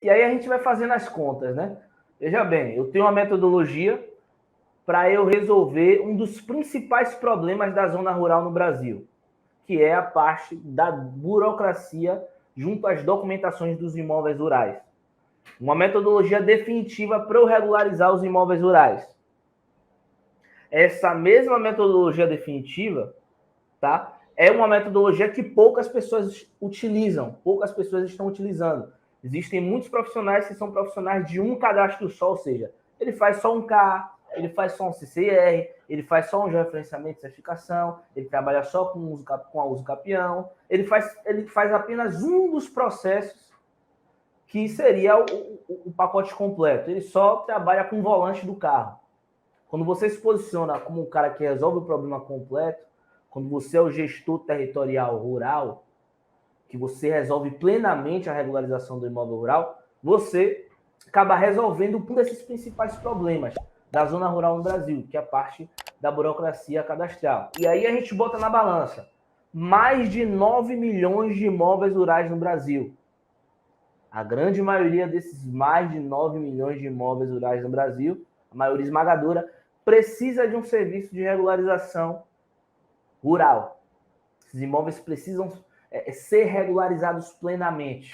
E aí a gente vai fazendo as contas, né? Veja bem, eu tenho uma metodologia para eu resolver um dos principais problemas da zona rural no Brasil, que é a parte da burocracia junto às documentações dos imóveis rurais. Uma metodologia definitiva para eu regularizar os imóveis rurais. Essa mesma metodologia definitiva, tá? É uma metodologia que poucas pessoas utilizam, poucas pessoas estão utilizando. Existem muitos profissionais que são profissionais de um cadastro só, ou seja, ele faz só um CA, ele faz só um CCR, ele faz só um georreferenciamento de certificação, ele trabalha só com a uso capião, ele faz apenas um dos processos que seria o pacote completo. Ele só trabalha com o volante do carro. Quando você se posiciona como um cara que resolve o problema completo, quando você é o gestor territorial rural, que você resolve plenamente a regularização do imóvel rural, você acaba resolvendo um desses principais problemas da zona rural no Brasil, que é a parte da burocracia cadastral. E aí a gente bota na balança mais de 9 milhões de imóveis rurais no Brasil. A grande maioria desses mais de 9 milhões de imóveis rurais no Brasil, a maioria esmagadora, precisa de um serviço de regularização rural. Esses imóveis precisam ser regularizados plenamente.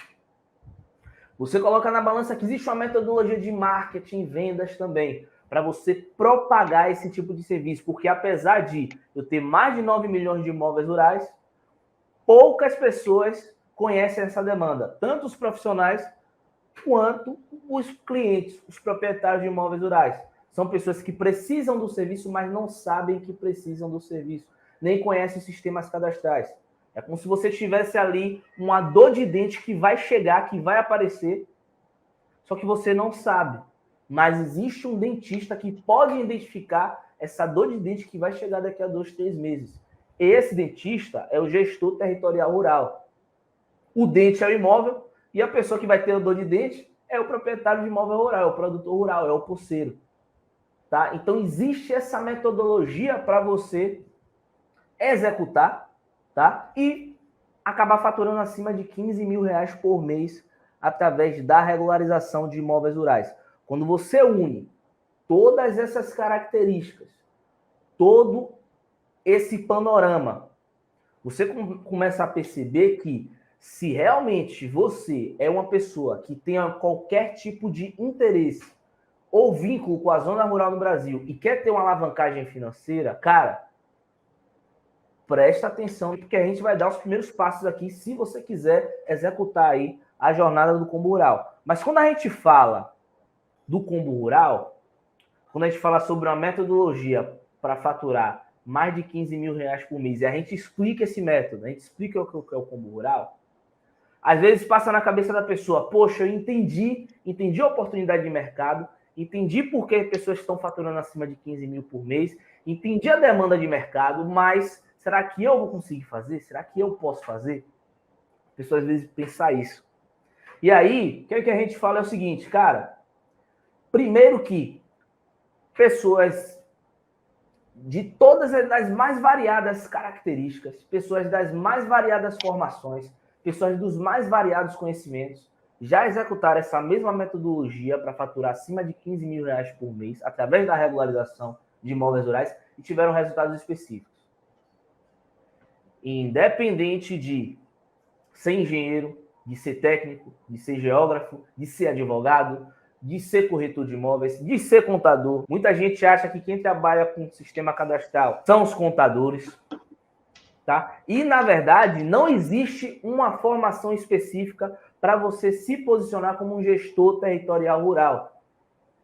Você coloca na balança que existe uma metodologia de marketing e vendas também, para você propagar esse tipo de serviço, porque apesar de eu ter mais de 9 milhões de imóveis rurais, poucas pessoas conhecem essa demanda, tanto os profissionais quanto os clientes, os proprietários de imóveis rurais. São pessoas que precisam do serviço, mas não sabem que precisam do serviço, nem conhecem os sistemas cadastrais. É como se você tivesse ali uma dor de dente que vai chegar, que vai aparecer, só que você não sabe. Mas existe um dentista que pode identificar essa dor de dente que vai chegar daqui a 2, 3 meses. Esse dentista é o gestor territorial rural. O dente é o imóvel e a pessoa que vai ter a dor de dente é o proprietário de imóvel rural, é o produtor rural, é o poceiro. Tá? Então, existe essa metodologia para você executar, tá? E acabar faturando acima de 15 mil reais por mês através da regularização de imóveis rurais. Quando você une todas essas características, todo esse panorama, você começa a perceber que se realmente você é uma pessoa que tenha qualquer tipo de interesse ou vínculo com a zona rural no Brasil e quer ter uma alavancagem financeira, cara, presta atenção, porque a gente vai dar os primeiros passos aqui, se você quiser executar aí a jornada do combo rural. Mas quando a gente fala do combo rural, quando a gente fala sobre uma metodologia para faturar mais de 15 mil reais por mês, e a gente explica esse método, a gente explica o que é o combo rural, às vezes passa na cabeça da pessoa, poxa, eu entendi a oportunidade de mercado, entendi por que as pessoas estão faturando acima de 15 mil por mês, entendi a demanda de mercado, mas será que eu vou conseguir fazer? Será que eu posso fazer? A pessoa às vezes pensa isso. E aí, o que a gente fala é o seguinte, cara, primeiro que pessoas de todas as mais variadas características, pessoas das mais variadas formações, pessoas dos mais variados conhecimentos, já executaram essa mesma metodologia para faturar acima de 15 mil reais por mês, através da regularização de imóveis rurais, e tiveram resultados específicos. Independente de ser engenheiro, de ser técnico, de ser geógrafo, de ser advogado, de ser corretor de imóveis, de ser contador. Muita gente acha que quem trabalha com sistema cadastral são os contadores, tá? E, na verdade, não existe uma formação específica para você se posicionar como um gestor territorial rural.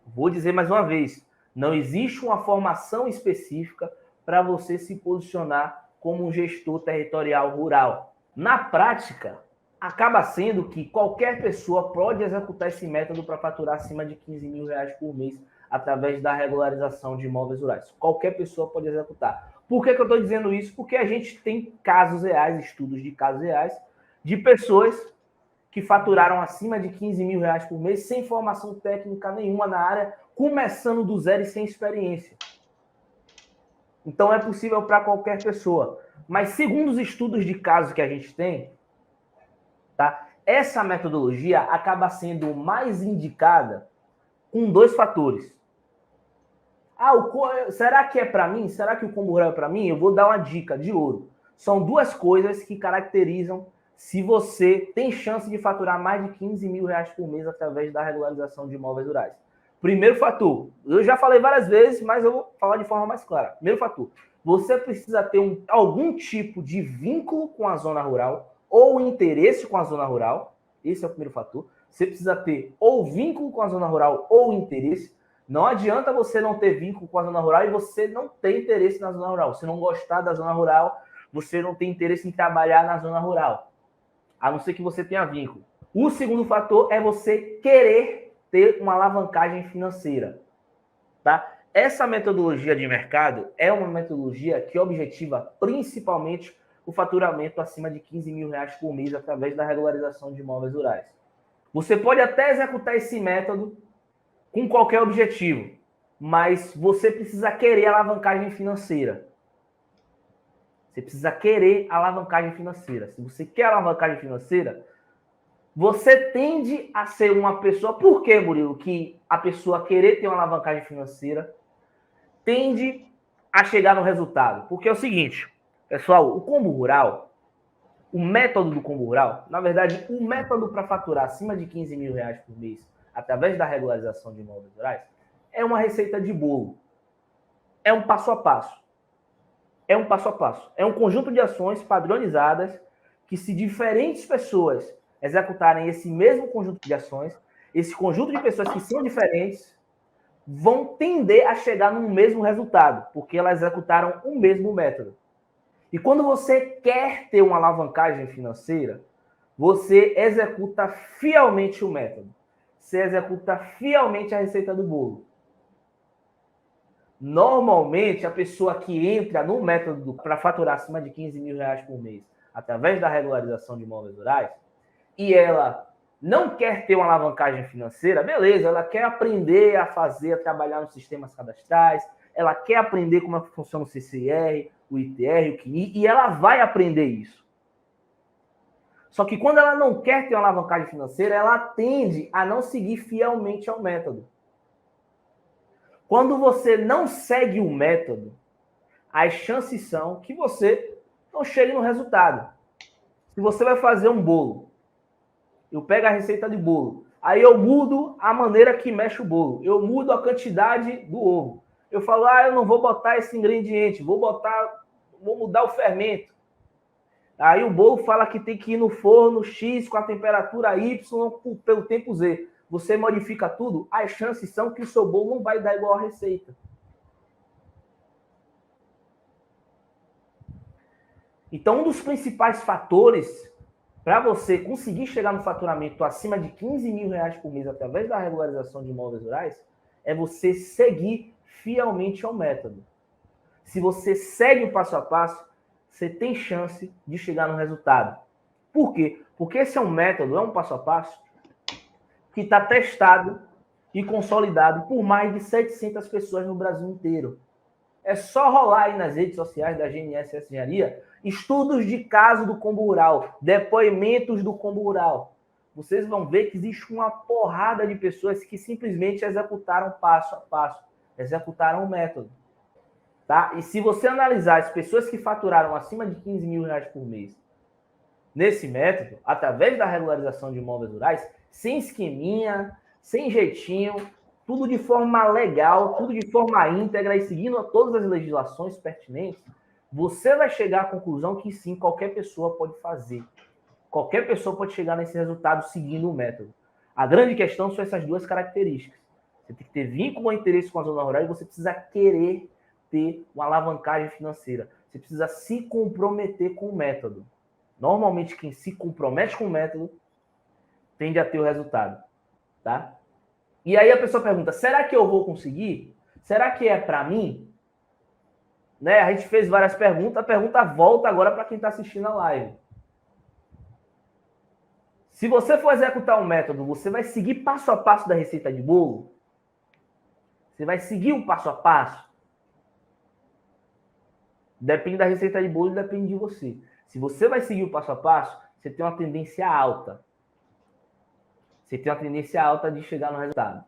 Vou dizer mais uma vez, não existe uma formação específica para você se posicionar como um gestor territorial rural. Na prática, acaba sendo que qualquer pessoa pode executar esse método para faturar acima de 15 mil reais por mês através da regularização de imóveis rurais. Qualquer pessoa pode executar. Por que eu estou dizendo isso? Porque a gente tem casos reais, estudos de casos reais, de pessoas que faturaram acima de 15 mil reais por mês sem formação técnica nenhuma na área, começando do zero e sem experiência. Então é possível para qualquer pessoa. Mas segundo os estudos de casos que a gente tem, tá? essa metodologia acaba sendo mais indicada com 2 fatores. Será que é para mim? Será que o combo rural é para mim? Eu vou dar uma dica de ouro. São 2 coisas que caracterizam se você tem chance de faturar mais de 15 mil reais por mês através da regularização de imóveis rurais. Primeiro fator, eu já falei várias vezes, mas eu vou falar de forma mais clara. Primeiro fator, você precisa ter algum tipo de vínculo com a zona rural ou interesse com a zona rural. Esse é o primeiro fator. Você precisa ter ou vínculo com a zona rural ou interesse. Não adianta você não ter vínculo com a zona rural e você não ter interesse na zona rural. Você não gostar da zona rural, você não tem interesse em trabalhar na zona rural. A não ser que você tenha vínculo. O segundo fator é você querer ter uma alavancagem financeira. Tá? Essa metodologia de mercado é uma metodologia que objetiva principalmente o faturamento acima de 15 mil reais por mês através da regularização de imóveis rurais. Você pode até executar esse método com qualquer objetivo, mas você precisa querer alavancagem financeira. Você precisa querer alavancagem financeira. Se você quer alavancagem financeira, você tende a ser uma pessoa... Por que, Murilo, que a pessoa querer ter uma alavancagem financeira tende a chegar no resultado? Porque é o seguinte, pessoal, o combo rural, o método do combo rural, na verdade, o método para faturar acima de 15 mil reais por mês através da regularização de imóveis rurais é uma receita de bolo. É um passo a passo. É um passo a passo. É um conjunto de ações padronizadas que, se diferentes pessoas executarem esse mesmo conjunto de ações, esse conjunto de pessoas que são diferentes vão tender a chegar no mesmo resultado, porque elas executaram o mesmo método. E quando você quer ter uma alavancagem financeira, você executa fielmente o método. Você executa fielmente a receita do bolo. Normalmente, a pessoa que entra no método para faturar acima de 15 mil reais por mês, através da regularização de imóveis rurais, e ela não quer ter uma alavancagem financeira, beleza, ela quer aprender a trabalhar nos sistemas cadastrais, ela quer aprender como é que funciona o CCR, o ITR, o QNI, e ela vai aprender isso. Só que quando ela não quer ter uma alavancagem financeira, ela tende a não seguir fielmente ao método. Quando você não segue o método, as chances são que você não chegue no resultado. Se você vai fazer um bolo, eu pego a receita de bolo, aí eu mudo a maneira que mexe o bolo, eu mudo a quantidade do ovo. Eu falo, eu não vou botar esse ingrediente, vou mudar o fermento. Aí o bolo fala que tem que ir no forno X com a temperatura Y pelo tempo Z. Você modifica tudo, as chances são que o seu bolo não vai dar igual a receita. Então, um dos principais fatores para você conseguir chegar no faturamento acima de 15 mil reais por mês através da regularização de imóveis rurais é você seguir fielmente ao método. Se você segue o passo a passo, você tem chance de chegar no resultado. Por quê? Porque esse é um método, é um passo a passo que está testado e consolidado por mais de 700 pessoas no Brasil inteiro. É só rolar aí nas redes sociais da GNSS Engenharia estudos de caso do combo rural, depoimentos do combo rural. Vocês vão ver que existe uma porrada de pessoas que simplesmente executaram passo a passo, executaram o método. Tá? E se você analisar as pessoas que faturaram acima de 15 mil reais por mês nesse método, através da regularização de imóveis rurais, sem esqueminha, sem jeitinho, tudo de forma legal, tudo de forma íntegra e seguindo todas as legislações pertinentes, você vai chegar à conclusão que sim, qualquer pessoa pode fazer. Qualquer pessoa pode chegar nesse resultado seguindo o método. A grande questão são essas 2 características. Você tem que ter vínculo ou interesse com a zona rural e você precisa querer ter uma alavancagem financeira. Você precisa se comprometer com o método. Normalmente, quem se compromete com o método tende a ter o resultado. Tá? E aí a pessoa pergunta, será que eu vou conseguir? Será que é para mim? Né? A gente fez várias perguntas, a pergunta volta agora para quem está assistindo a live. Se você for executar um método, você vai seguir passo a passo da receita de bolo? Você vai seguir o passo a passo? Depende da receita de bolo, depende de você. Se você vai seguir o passo a passo, você tem uma tendência alta você tem uma tendência alta de chegar no resultado.